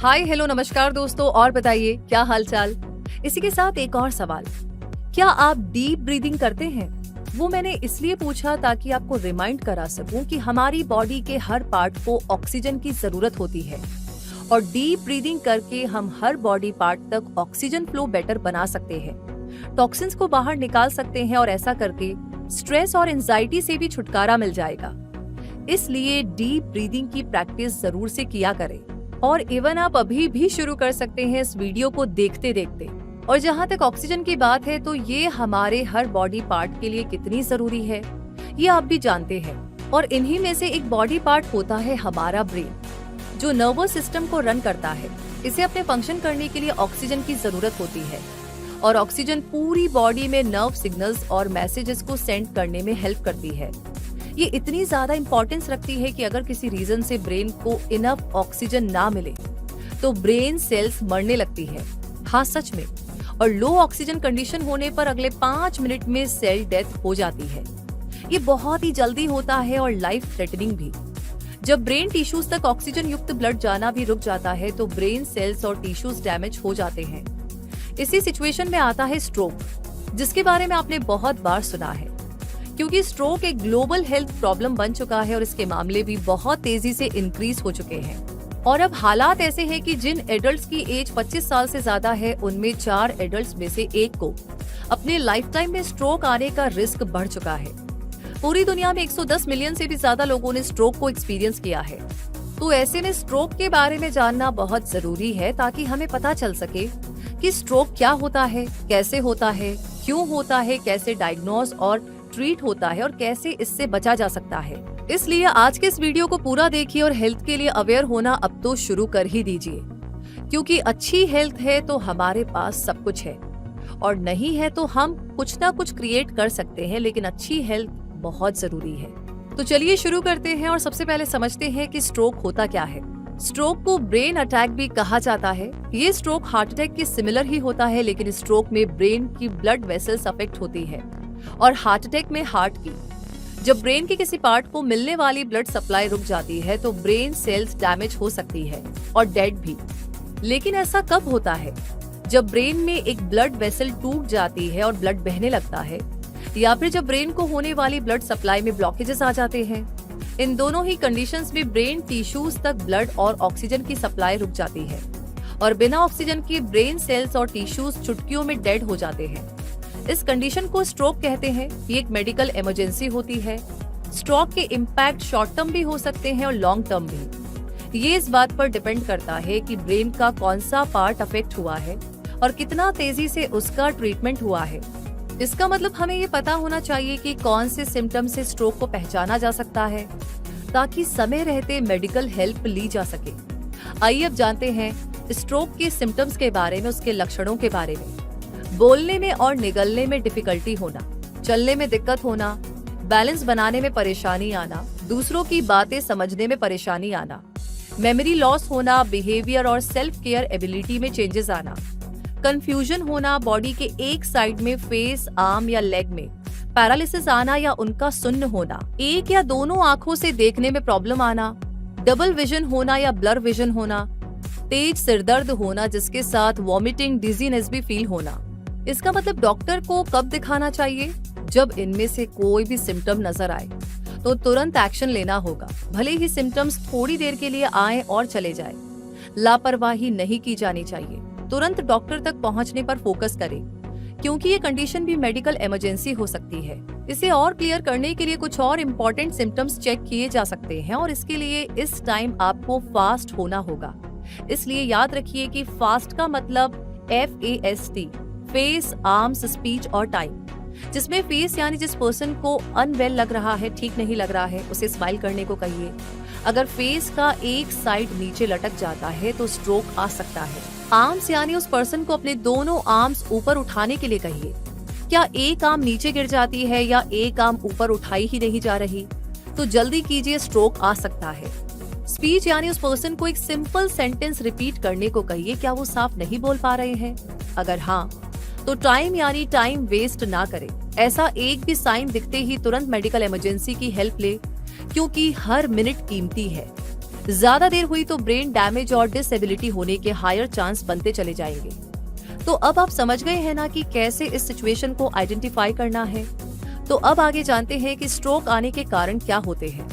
Hi hello नमस्कार दोस्तों, और बताइए क्या हालचाल। इसी के साथ एक और सवाल, क्या आप डीप ब्रीदिंग करते हैं? वो मैंने इसलिए पूछा ताकि आपको रिमाइंड करा सकूं कि हमारी बॉडी के हर पार्ट को ऑक्सीजन की जरूरत होती है और डीप ब्रीदिंग करके हम हर बॉडी पार्ट तक ऑक्सीजन फ्लो बेटर बना सकते हैं, टॉक्सिन्स को बाहर निकाल सकते हैं और ऐसा करके स्ट्रेस और एंजाइटी से भी छुटकारा मिल जाएगा। इसलिए डीप ब्रीदिंग की प्रैक्टिस जरूर से किया करें और इवन आप अभी भी शुरू कर सकते हैं इस वीडियो को देखते देखते। और जहाँ तक ऑक्सीजन की बात है तो ये हमारे हर बॉडी पार्ट के लिए कितनी जरूरी है ये आप भी जानते हैं। और इन्हीं में से एक बॉडी पार्ट होता है हमारा ब्रेन, जो नर्वस सिस्टम को रन करता है। इसे अपने फंक्शन करने के लिए ऑक्सीजन की जरूरत होती है और ऑक्सीजन पूरी बॉडी में नर्व सिग्नल्स और मैसेजेस को सेंड करने में हेल्प करती है। ये इतनी ज्यादा इंपॉर्टेंस रखती है कि अगर किसी रीजन से ब्रेन को इनफ ऑक्सीजन ना मिले तो ब्रेन सेल्स मरने लगती है। हाँ सच में। और लो ऑक्सीजन कंडीशन होने पर अगले 5 मिनट में सेल डेथ हो जाती है। ये बहुत ही जल्दी होता है और लाइफ थ्रेटनिंग भी। जब ब्रेन टिश्यूज तक ऑक्सीजन युक्त ब्लड जाना भी रुक जाता है तो ब्रेन सेल्स और टिश्यूज डैमेज हो जाते हैं। इसी सिचुएशन में आता है स्ट्रोक, जिसके बारे में आपने बहुत बार सुना है, क्योंकि स्ट्रोक एक ग्लोबल हेल्थ प्रॉब्लम बन चुका है और इसके मामले भी बहुत तेजी से इंक्रीज हो चुके हैं। और अब हालात ऐसे हैं कि जिन एडल्ट्स की एज 25 साल से ज्यादा है उनमें 4 एडल्ट्स में से एक को अपने लाइफ टाइम में स्ट्रोक आने का रिस्क बढ़ चुका है। पूरी दुनिया में 110 मिलियन से भी ज्यादा लोगों ने स्ट्रोक को एक्सपीरियंस किया है। तो ऐसे में स्ट्रोक के बारे में जानना बहुत जरूरी है ताकि हमें पता चल सके कि स्ट्रोक क्या होता है, कैसे होता है, क्यों होता है, कैसे डायग्नोज और ट्रीट होता है और कैसे इससे बचा जा सकता है। इसलिए आज के इस वीडियो को पूरा देखिए और हेल्थ के लिए अवेयर होना अब तो शुरू कर ही दीजिए, क्योंकि अच्छी हेल्थ है तो हमारे पास सब कुछ है और नहीं है तो हम कुछ ना कुछ क्रिएट कर सकते हैं, लेकिन अच्छी हेल्थ बहुत जरूरी है। तो चलिए शुरू करते हैं और सबसे पहले समझते हैं कि स्ट्रोक होता क्या है। स्ट्रोक को ब्रेन अटैक भी कहा जाता है। ये स्ट्रोक हार्ट अटैक के सिमिलर ही होता है, लेकिन स्ट्रोक में ब्रेन की ब्लड वेसल्स अफेक्ट होती है और हार्ट अटैक में हार्ट की। जब ब्रेन के किसी पार्ट को मिलने वाली ब्लड सप्लाई रुक जाती है तो ब्रेन सेल्स डैमेज हो सकती है और डेड भी। लेकिन ऐसा कब होता है? जब ब्रेन में एक ब्लड वेसल टूट जाती है और ब्लड बहने लगता है, या फिर जब ब्रेन को होने वाली ब्लड सप्लाई में ब्लॉकेजेस आ जाते हैं। इन दोनों ही कंडीशंस में ब्रेन टिश्यूज तक ब्लड और ऑक्सीजन की सप्लाई रुक जाती है और बिना ऑक्सीजन के ब्रेन सेल्स और टिश्यूज चुटकियों में डेड हो जाते हैं। इस कंडीशन को स्ट्रोक कहते हैं। ये एक मेडिकल इमरजेंसी होती है। स्ट्रोक के इम्पैक्ट शॉर्ट टर्म भी हो सकते हैं और लॉन्ग टर्म भी। ये इस बात पर डिपेंड करता है कि ब्रेन का कौन सा पार्ट अफेक्ट हुआ है और कितना तेजी से उसका ट्रीटमेंट हुआ है। इसका मतलब हमें ये पता होना चाहिए कि कौन से सिम्टम से स्ट्रोक को पहचाना जा सकता है ताकि समय रहते मेडिकल हेल्प ली जा सके। आइए अब जानते हैं स्ट्रोक के सिम्टम्स के बारे में, उसके लक्षणों के बारे में। बोलने में और निगलने में डिफिकल्टी होना, चलने में दिक्कत होना, बैलेंस बनाने में परेशानी आना, दूसरों की बातें समझने में परेशानी आना, मेमोरी लॉस होना, बिहेवियर और सेल्फ केयर एबिलिटी में चेंजेस आना, कंफ्यूजन होना, बॉडी के एक साइड में फेस, आर्म या लेग में पैरालिसिस आना या उनका सुन्न होना, एक या दोनों आंखों से देखने में प्रॉब्लम आना, डबल विजन होना या ब्लर विजन होना, तेज सिरदर्द होना जिसके साथ वॉमिटिंग, डिजीनेस भी फील होना। इसका मतलब डॉक्टर को कब दिखाना चाहिए? जब इनमें से कोई भी सिम्टम नजर आए तो तुरंत एक्शन लेना होगा, भले ही सिम्टम्स थोड़ी देर के लिए आए और चले जाए। लापरवाही नहीं की जानी चाहिए। तुरंत डॉक्टर तक पहुंचने पर फोकस करें, क्योंकि ये कंडीशन भी मेडिकल इमरजेंसी हो सकती है। इसे और क्लियर करने के लिए कुछ और इम्पोर्टेंट सिम्टम्स चेक किए जा सकते हैं और इसके लिए इस टाइम आपको फास्ट होना होगा। इसलिए याद रखिए कि फास्ट का मतलब FAST, फेस, आर्म्स, स्पीच और टाइम, जिसमें फेस यानी जिस पर्सन को अनवेल लग रहा है, ठीक नहीं लग रहा है, उसे स्माइल करने को कहिए। अगर फेस का एक साइड नीचे लटक जाता है तो स्ट्रोक आ सकता है। आर्म्स यानी उस पर्सन को अपने दोनों आर्म्स ऊपर उठाने के लिए कहिए। क्या एक आर्म नीचे गिर जाती है या एक आर्म ऊपर उठाई ही नहीं जा रही, तो जल्दी कीजिए, स्ट्रोक आ सकता है। स्पीच यानी उस पर्सन को एक सिंपल सेंटेंस रिपीट करने को कहिए। क्या वो साफ नहीं बोल पा रहे हैं? अगर हाँ, तो टाइम यानी टाइम वेस्ट ना करें। ऐसा एक भी साइन दिखते ही तुरंत मेडिकल इमरजेंसी की हेल्प ले, क्योंकि हर मिनट कीमती है। ज्यादा देर हुई तो ब्रेन डैमेज और डिसेबिलिटी होने के हायर चांस बनते चले जाएंगे। तो अब आप समझ गए हैं ना कि कैसे इस सिचुएशन को आइडेंटिफाई करना है। तो अब आगे जानते हैं कि स्ट्रोक आने के कारण क्या होते हैं।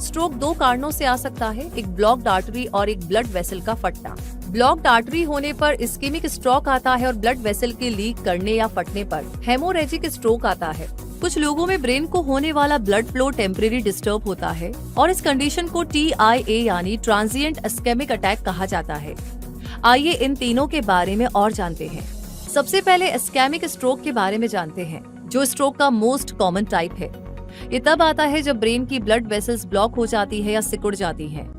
स्ट्रोक दो कारणों से आ सकता है, एक ब्लॉक्ड आर्टरी और एक ब्लड वेसल का फटना। ब्लॉक्ड आर्टरी होने पर इस्केमिक स्ट्रोक आता है और ब्लड वेसल के लीक करने या फटने पर हेमोरेजिक स्ट्रोक आता है। कुछ लोगों में ब्रेन को होने वाला ब्लड फ्लो टेम्परेरी डिस्टर्ब होता है और इस कंडीशन को TIA यानी ट्रांजिएंट इस्केमिक अटैक कहा जाता है। आइए इन तीनों के बारे में और जानते हैं। सबसे पहले इस्केमिक स्ट्रोक के बारे में जानते हैं, जो स्ट्रोक का मोस्ट कॉमन टाइप है। ये तब आता है जब ब्रेन की ब्लड वेसल्स ब्लॉक हो जाती है या सिकुड़ जाती हैं,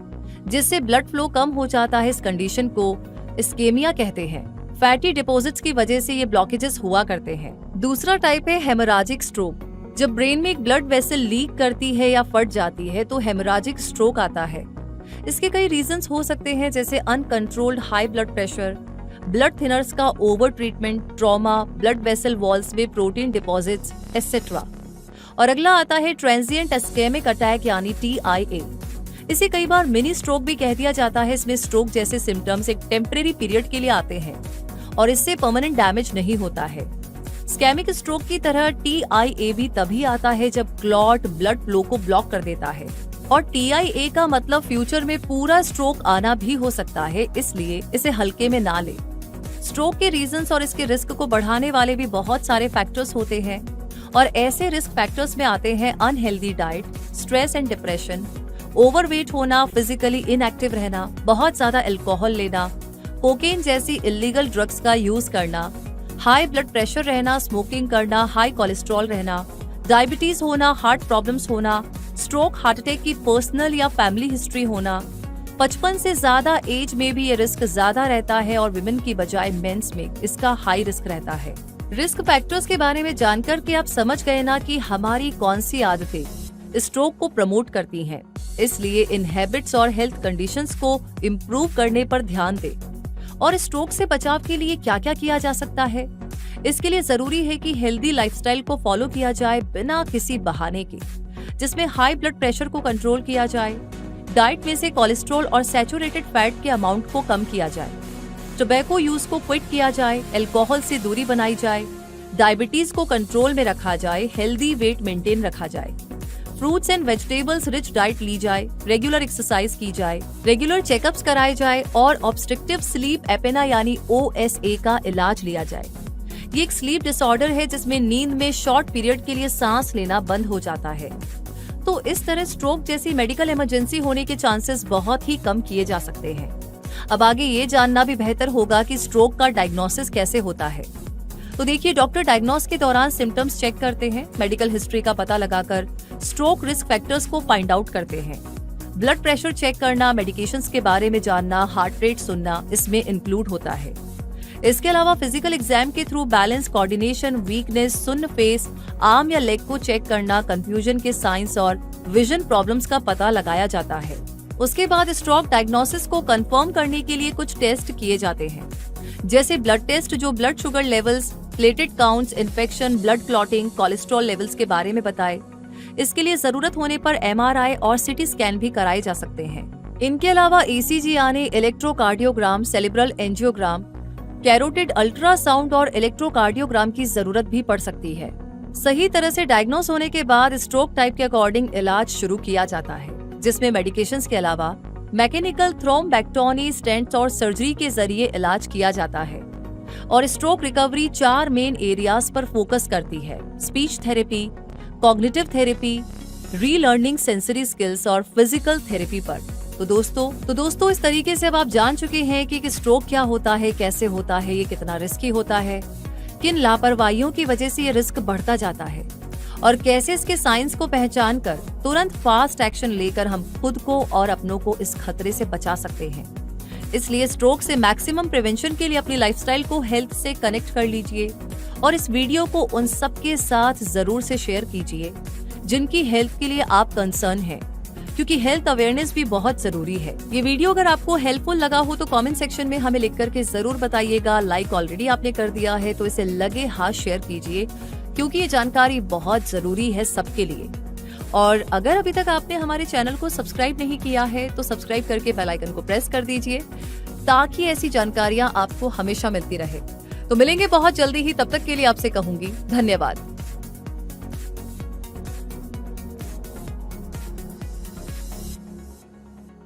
जिससे ब्लड फ्लो कम हो जाता है। इस कंडीशन को इस्केमिया कहते हैं। फैटी डिपॉजिट्स की वजह से ये ब्लॉकेजेस हुआ करते हैं। दूसरा टाइप है हेमोरेजिक स्ट्रोक। जब ब्रेन में एक ब्लड वेसल लीक करती है या फट जाती है तो हेमोरेजिक स्ट्रोक आता है। इसके कई रीजंस हो सकते हैं, जैसे uncontrolled high blood pressure, blood thinners का over treatment, trauma, blood vessel walls में प्रोटीन डिपॉजिट्स एटसेट्रा। और अगला आता है ट्रांजिएंट इस्केमिक अटैक यानी TIA। इसे कई बार मिनी स्ट्रोक भी कह दिया जाता है। इसमें स्ट्रोक जैसे सिम्टम्स एक टेम्परेरी पीरियड के लिए आते हैं और इससे परमानेंट डैमेज नहीं होता है। इस्केमिक स्ट्रोक की तरह TIA भी तभी आता है जब क्लॉट ब्लड फ्लो को ब्लॉक कर देता है, और TIA का मतलब फ्यूचर में पूरा स्ट्रोक आना भी हो सकता है, इसलिए इसे हल्के में ना ले। स्ट्रोक के रीजंस और इसके रिस्क को बढ़ाने वाले भी बहुत सारे फैक्टर्स होते हैं और ऐसे रिस्क फैक्टर्स में आते हैं unhealthy diet, stress and depression, overweight होना, फिजिकली इनएक्टिव रहना, बहुत ज्यादा अल्कोहल लेना, कोकेन जैसी इलीगल ड्रग्स का यूज करना, हाई ब्लड प्रेशर रहना, स्मोकिंग करना, हाई कोलेस्ट्रॉल रहना, डायबिटीज होना, हार्ट प्रॉब्लम्स होना, स्ट्रोक हार्ट अटैक की पर्सनल या फैमिली हिस्ट्री होना। 55 से ज्यादा एज में भी ये रिस्क ज्यादा रहता है और विमेन की बजाय मेंस में इसका हाई रिस्क रहता है। रिस्क फैक्टर्स के बारे में जानकर के आप समझ गए ना कि हमारी कौन सी आदतें स्ट्रोक को प्रमोट करती हैं। इसलिए इन हैबिट्स और हेल्थ कंडीशंस को इम्प्रूव करने पर ध्यान दें। और स्ट्रोक से बचाव के लिए क्या क्या किया जा सकता है, इसके लिए जरूरी है कि हेल्दी लाइफस्टाइल को फॉलो किया जाए बिना किसी बहाने के, जिसमें हाई ब्लड प्रेशर को कंट्रोल किया जाए, डाइट में से कोलेस्ट्रॉल और सैचुरेटेड फैट के अमाउंट को कम किया जाए, टोबैको यूज को क्विट किया जाए, अल्कोहल से दूरी बनाई जाए, डायबिटीज को कंट्रोल में रखा जाए, हेल्दी वेट मेंटेन रखा जाए, fruits and vegetables rich diet ली जाए, रेगुलर एक्सरसाइज की जाए, रेगुलर चेकअप्स कराए जाए और ऑब्स्ट्रक्टिव स्लीप एपेना यानी OSA का इलाज लिया जाए। ये एक स्लीप डिसऑर्डर है जिसमें नींद में शॉर्ट पीरियड के लिए सांस लेना बंद हो जाता है। तो इस तरह स्ट्रोक जैसी मेडिकल इमरजेंसी होने के चांसेस बहुत ही कम किए जा सकते हैं। अब आगे ये जानना भी बेहतर होगा कि स्ट्रोक का डायग्नोसिस कैसे होता है। तो देखिए, डॉक्टर डायग्नोस के दौरान सिम्टम्स चेक करते हैं, मेडिकल हिस्ट्री का पता लगाकर स्ट्रोक रिस्क फैक्टर्स को फाइंड आउट करते हैं। ब्लड प्रेशर चेक करना, मेडिकेशंस के बारे में जानना, हार्ट रेट सुनना इसमें इंक्लूड होता है। इसके अलावा फिजिकल एग्जाम के थ्रू बैलेंस, कोऑर्डिनेशन, वीकनेस, सुन्न फेस, आर्म या लेग को चेक करना, कंफ्यूजन के साइंस और विजन प्रॉब्लम्स का पता लगाया जाता है। उसके बाद स्ट्रोक डायग्नोसिस को कंफर्म करने के लिए कुछ टेस्ट किए जाते हैं, जैसे ब्लड टेस्ट जो blood sugar levels, platelet counts, infection, blood clotting, cholesterol levels के बारे में बताए। इसके लिए जरूरत होने पर MRI और CT स्कैन भी कराए जा सकते हैं। इनके अलावा ECG यानी electrocardiogram, cerebral angiogram, carotid ultrasound और इलेक्ट्रोकार्डियोग्राम की जरूरत भी पड़ सकती है। सही तरह से डायग्नोस होने के बाद स्ट्रोक टाइप के अकॉर्डिंग इलाज शुरू किया जाता है, जिसमें मेडिकेशंस के अलावा मैकेनिकल थ्रोम्बेक्टोमी, स्टेंट्स और सर्जरी के जरिए इलाज किया जाता है। और स्ट्रोक रिकवरी 4 मेन एरियाज पर फोकस करती है: speech therapy, cognitive therapy, relearning sensory skills और फिजिकल थेरेपी पर। तो दोस्तों इस तरीके से अब आप जान चुके हैं कि स्ट्रोक क्या होता है, कैसे होता है, ये कितना रिस्की होता है, किन लापरवाहियों की वजह से ये रिस्क बढ़ता जाता है और कैसे इसके साइंस को पहचान कर तुरंत फास्ट एक्शन लेकर हम खुद को और अपनों को इस खतरे से बचा सकते हैं। इसलिए स्ट्रोक से मैक्सिमम प्रिवेंशन के लिए अपनी लाइफस्टाइल को हेल्थ से कनेक्ट कर लीजिए और इस वीडियो को उन सबके साथ जरूर से शेयर कीजिए जिनकी हेल्थ के लिए आप कंसर्न हैं, क्योंकि हेल्थ अवेयरनेस भी बहुत जरूरी है। ये वीडियो अगर आपको हेल्पफुल लगा हो तो कमेंट सेक्शन में हमें लिख करके जरूर बताइएगा। लाइक ऑलरेडी आपने कर दिया है तो इसे लगे हाथ शेयर कीजिए, क्योंकि ये जानकारी बहुत जरूरी है सबके लिए। और अगर अभी तक आपने हमारे चैनल को सब्सक्राइब नहीं किया है तो सब्सक्राइब करके बेल आइकन को प्रेस कर दीजिए ताकि ऐसी जानकारियां आपको हमेशा मिलती रहे। तो मिलेंगे बहुत जल्दी ही, तब तक के लिए आपसे कहूंगी धन्यवाद।